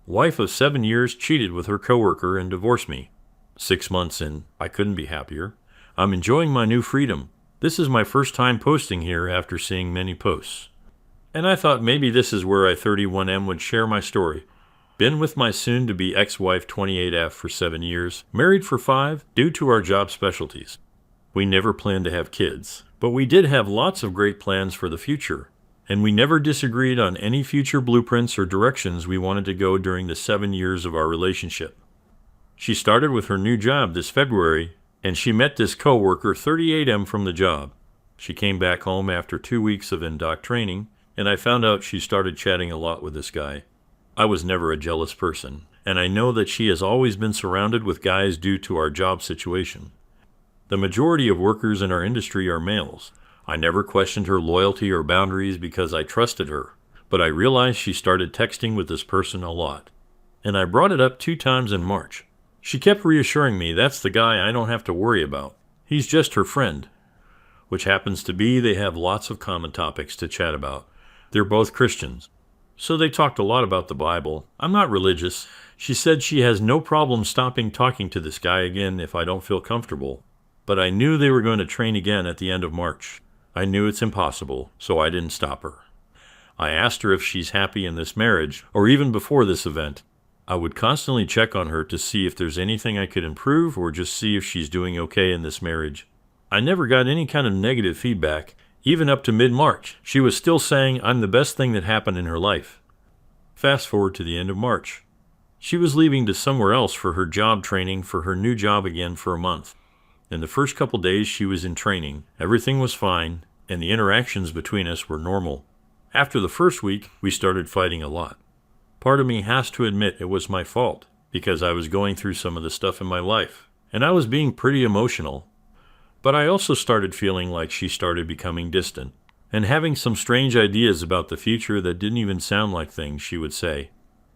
Wife of 7 years cheated with her coworker and divorced me. 6 months in, I couldn't be happier. I'm enjoying my new freedom. This is my first time posting here after seeing many posts. And I thought maybe this is where I31M would share my story. Been with my soon-to-be ex-wife 28F for 7 years, married for 5 due to our job specialties. We never planned to have kids, but we did have lots of great plans for the future. And we never disagreed on any future blueprints or directions we wanted to go during the 7 years of our relationship. She started with her new job this February, and she met this coworker 38M from the job. She came back home after 2 weeks of in-doc training, and I found out she started chatting a lot with this guy. I was never a jealous person, and I know that she has always been surrounded with guys due to our job situation. The majority of workers in our industry are males. I never questioned her loyalty or boundaries because I trusted her, but I realized she started texting with this person a lot. And I brought it up 2 times in March. She kept reassuring me that's the guy I don't have to worry about. He's just her friend. Which happens to be they have lots of common topics to chat about. They're both Christians. So they talked a lot about the Bible. I'm not religious. She said she has no problem stopping talking to this guy again if I don't feel comfortable. But I knew they were going to train again at the end of March. I knew it's impossible, so I didn't stop her. I asked her if she's happy in this marriage, or even before this event. I would constantly check on her to see if there's anything I could improve or just see if she's doing okay in this marriage. I never got any kind of negative feedback. Even up to mid-March, she was still saying I'm the best thing that happened in her life. Fast forward to the end of March. She was leaving to somewhere else for her job training for her new job again for a month. In the first couple days she was in training, everything was fine, and the interactions between us were normal. After the first week, we started fighting a lot. Part of me has to admit it was my fault, because I was going through some of the stuff in my life, and I was being pretty emotional. But I also started feeling like she started becoming distant, and having some strange ideas about the future that didn't even sound like things she would say.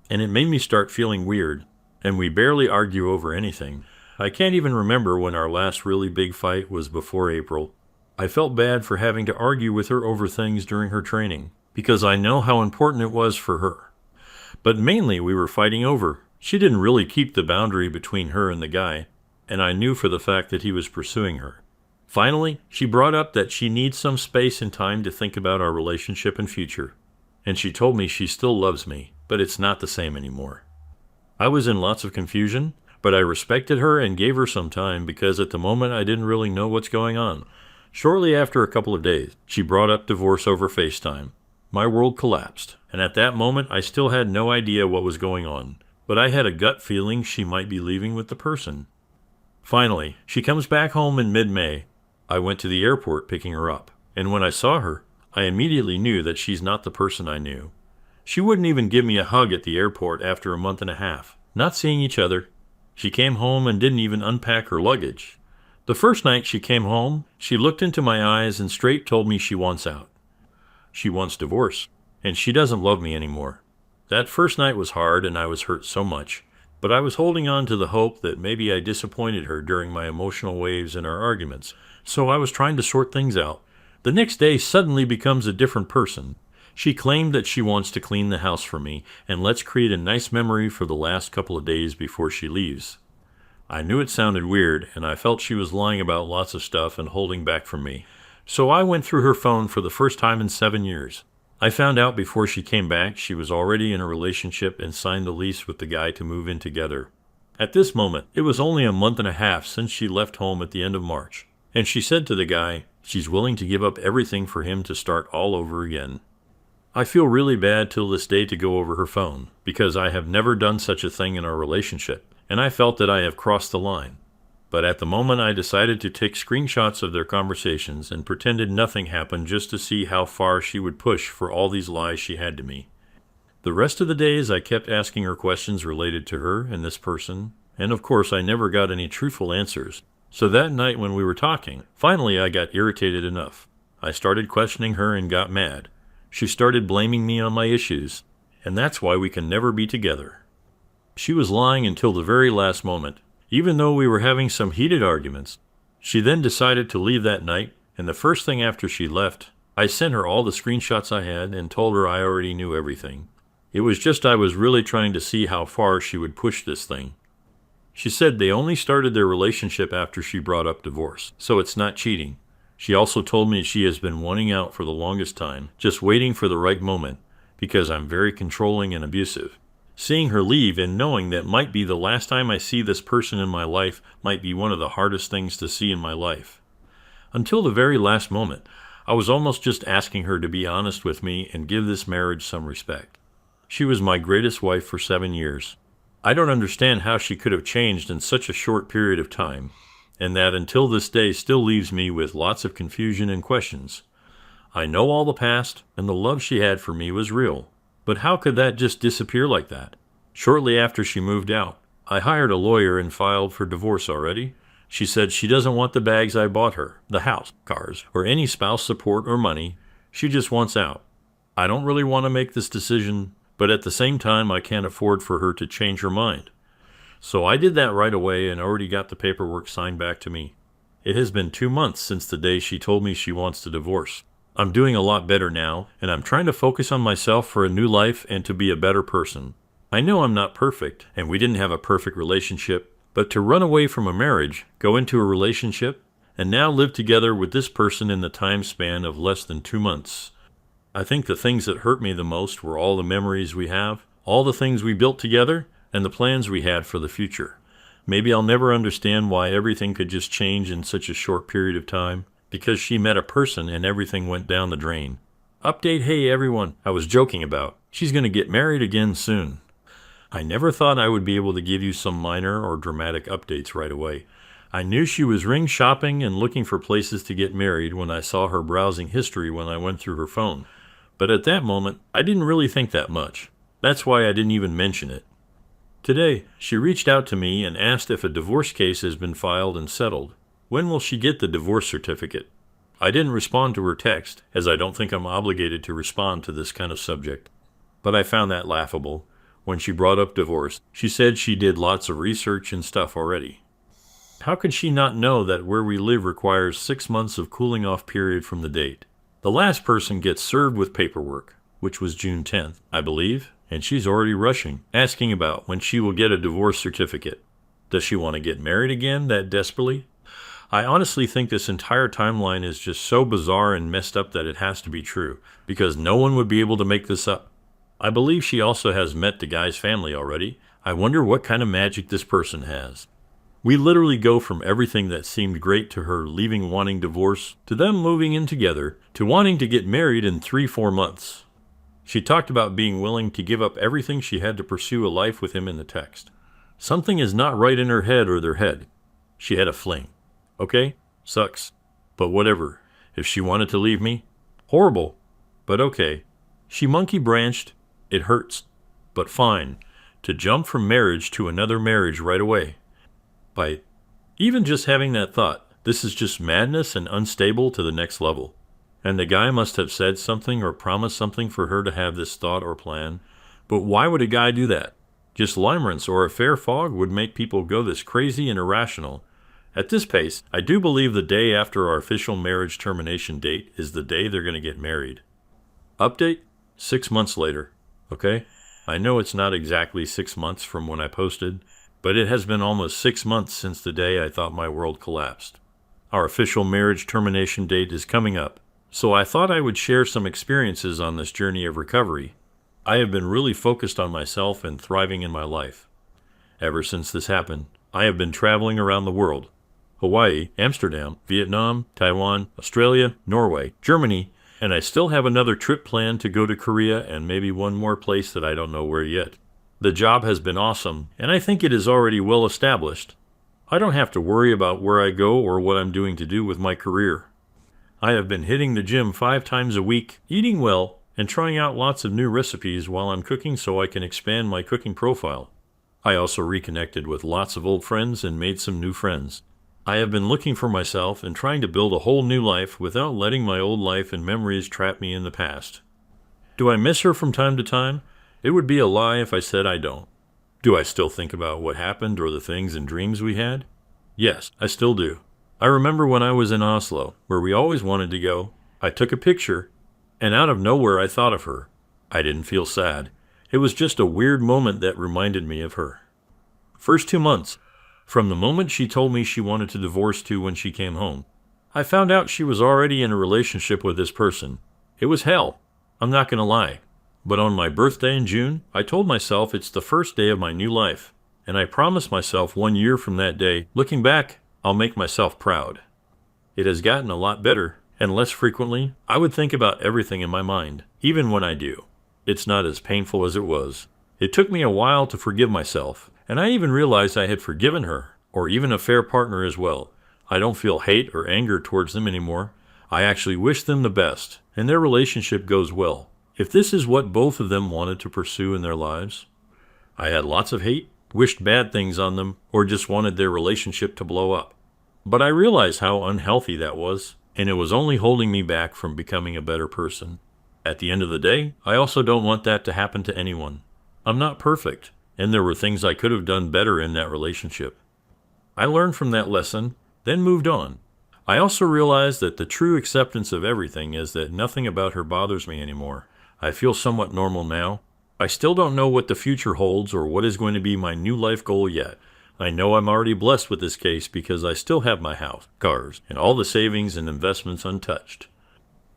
And it made me start feeling weird, and we barely argue over anything. I can't even remember when our last really big fight was before April. I felt bad for having to argue with her over things during her training, because I know how important it was for her. But mainly we were fighting over. She didn't really keep the boundary between her and the guy, and I knew for the fact that he was pursuing her. Finally, she brought up that she needs some space and time to think about our relationship and future. And she told me she still loves me, but it's not the same anymore. I was in lots of confusion, but I respected her and gave her some time because at the moment I didn't really know what's going on. Shortly after a couple of days, she brought up divorce over FaceTime. My world collapsed, and at that moment I still had no idea what was going on, but I had a gut feeling she might be leaving with the person. Finally, she comes back home in mid-May. I went to the airport picking her up, and when I saw her, I immediately knew that she's not the person I knew. She wouldn't even give me a hug at the airport after a month and a half, not seeing each other. She came home and didn't even unpack her luggage. The first night she came home, she looked into my eyes and straight told me she wants out. She wants divorce, and she doesn't love me anymore. That first night was hard and I was hurt so much, but I was holding on to the hope that maybe I disappointed her during my emotional waves in our arguments, so I was trying to sort things out. The next day suddenly becomes a different person. She claimed that she wants to clean the house for me, and let's create a nice memory for the last couple of days before she leaves. I knew it sounded weird, and I felt she was lying about lots of stuff and holding back from me. So I went through her phone for the first time in 7 years. I found out before she came back she was already in a relationship and signed the lease with the guy to move in together. At this moment, it was only a month and a half since she left home at the end of March, and she said to the guy she's willing to give up everything for him to start all over again. I feel really bad till this day to go over her phone, because I have never done such a thing in our relationship, and I felt that I have crossed the line. But at the moment I decided to take screenshots of their conversations and pretended nothing happened just to see how far she would push for all these lies she had to me. The rest of the days I kept asking her questions related to her and this person, and of course I never got any truthful answers. So that night when we were talking, finally I got irritated enough. I started questioning her and got mad. She started blaming me on my issues, and that's why we can never be together. She was lying until the very last moment, even though we were having some heated arguments. She then decided to leave that night, and the first thing after she left, I sent her all the screenshots I had and told her I already knew everything. It was just I was really trying to see how far she would push this thing. She said they only started their relationship after she brought up divorce, so it's not cheating. She also told me she has been wanting out for the longest time, just waiting for the right moment, because I'm very controlling and abusive. Seeing her leave and knowing that might be the last time I see this person in my life might be one of the hardest things to see in my life. Until the very last moment, I was almost just asking her to be honest with me and give this marriage some respect. She was my greatest wife for 7 years. I don't understand how she could have changed in such a short period of time, and that until this day still leaves me with lots of confusion and questions. I know all the past, and the love she had for me was real. But how could that just disappear like that? Shortly after she moved out, I hired a lawyer and filed for divorce already. She said she doesn't want the bags I bought her, the house, cars, or any spouse support or money. She just wants out. I don't really want to make this decision, but at the same time I can't afford for her to change her mind. So I did that right away and already got the paperwork signed back to me. It has been 2 months since the day she told me she wants to divorce. I'm doing a lot better now, and I'm trying to focus on myself for a new life and to be a better person. I know I'm not perfect, and we didn't have a perfect relationship, but to run away from a marriage, go into a relationship, and now live together with this person in the time span of less than 2 months. I think the things that hurt me the most were all the memories we have, all the things we built together, and the plans we had for the future. Maybe I'll never understand why everything could just change in such a short period of time. Because she met a person and everything went down the drain. Update, hey everyone, I was joking about. She's going to get married again soon. I never thought I would be able to give you some minor or dramatic updates right away. I knew she was ring shopping and looking for places to get married when I saw her browsing history when I went through her phone. But at that moment, I didn't really think that much. That's why I didn't even mention it. Today, she reached out to me and asked if a divorce case has been filed and settled. When will she get the divorce certificate? I didn't respond to her text, as I don't think I'm obligated to respond to this kind of subject. But I found that laughable. When she brought up divorce, she said she did lots of research and stuff already. How could she not know that where we live requires 6 months of cooling off period from the date? The last person gets served with paperwork, which was June 10th, I believe, and she's already rushing, asking about when she will get a divorce certificate. Does she want to get married again that desperately? I honestly think this entire timeline is just so bizarre and messed up that it has to be true, because no one would be able to make this up. I believe she also has met the guy's family already. I wonder what kind of magic this person has. We literally go from everything that seemed great to her leaving wanting divorce, to them moving in together, to wanting to get married in 3-4 months. She talked about being willing to give up everything she had to pursue a life with him in the text. Something is not right in her head or their head. She had a fling. Okay? Sucks. But whatever. If she wanted to leave me, horrible. But okay. She monkey branched. It hurts. But fine. To jump from marriage to another marriage right away. By even just having that thought, this is just madness and unstable to the next level. And the guy must have said something or promised something for her to have this thought or plan. But why would a guy do that? Just limerence or a fair fog would make people go this crazy and irrational. At this pace, I do believe the day after our official marriage termination date is the day they're going to get married. Update? 6 months later. Okay? I know it's not exactly 6 months from when I posted, but it has been almost 6 months since the day I thought my world collapsed. Our official marriage termination date is coming up, so I thought I would share some experiences on this journey of recovery. I have been really focused on myself and thriving in my life. Ever since this happened, I have been traveling around the world. Hawaii, Amsterdam, Vietnam, Taiwan, Australia, Norway, Germany, and I still have another trip planned to go to Korea and maybe one more place that I don't know where yet. The job has been awesome, and I think it is already well established. I don't have to worry about where I go or what I'm doing to do with my career. I have been hitting the gym 5 times a week, eating well, and trying out lots of new recipes while I'm cooking so I can expand my cooking profile. I also reconnected with lots of old friends and made some new friends. I have been looking for myself and trying to build a whole new life without letting my old life and memories trap me in the past. Do I miss her from time to time? It would be a lie if I said I don't. Do I still think about what happened or the things and dreams we had? Yes, I still do. I remember when I was in Oslo, where we always wanted to go. I took a picture, and out of nowhere I thought of her. I didn't feel sad. It was just a weird moment that reminded me of her. First 2 months, from the moment she told me she wanted to divorce to when she came home, I found out she was already in a relationship with this person. It was hell. I'm not going to lie. But on my birthday in June, I told myself it's the first day of my new life. And I promised myself 1 year from that day, looking back, I'll make myself proud. It has gotten a lot better, and less frequently, I would think about everything in my mind, even when I do. It's not as painful as it was. It took me a while to forgive myself, and I even realized I had forgiven her, or even a fair partner as well. I don't feel hate or anger towards them anymore. I actually wish them the best, and their relationship goes well. If this is what both of them wanted to pursue in their lives, I had lots of hate, wished bad things on them, or just wanted their relationship to blow up. But I realized how unhealthy that was, and it was only holding me back from becoming a better person. At the end of the day, I also don't want that to happen to anyone. I'm not perfect, and there were things I could have done better in that relationship. I learned from that lesson, then moved on. I also realized that the true acceptance of everything is that nothing about her bothers me anymore. I feel somewhat normal now. I still don't know what the future holds or what is going to be my new life goal yet. I know I'm already blessed with this case because I still have my house, cars, and all the savings and investments untouched.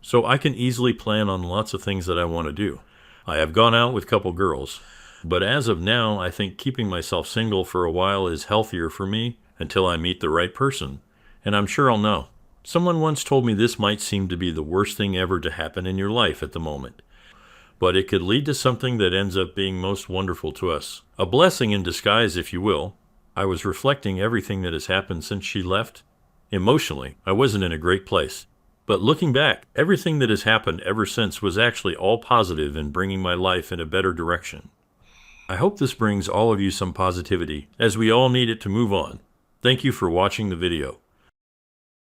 So I can easily plan on lots of things that I want to do. I have gone out with a couple girls, but as of now, I think keeping myself single for a while is healthier for me until I meet the right person, and I'm sure I'll know. Someone once told me this might seem to be the worst thing ever to happen in your life at the moment, but it could lead to something that ends up being most wonderful to us. A blessing in disguise, if you will. I was reflecting everything that has happened since she left. Emotionally, I wasn't in a great place. But looking back, everything that has happened ever since was actually all positive in bringing my life in a better direction. I hope this brings all of you some positivity, as we all need it to move on. Thank you for watching the video.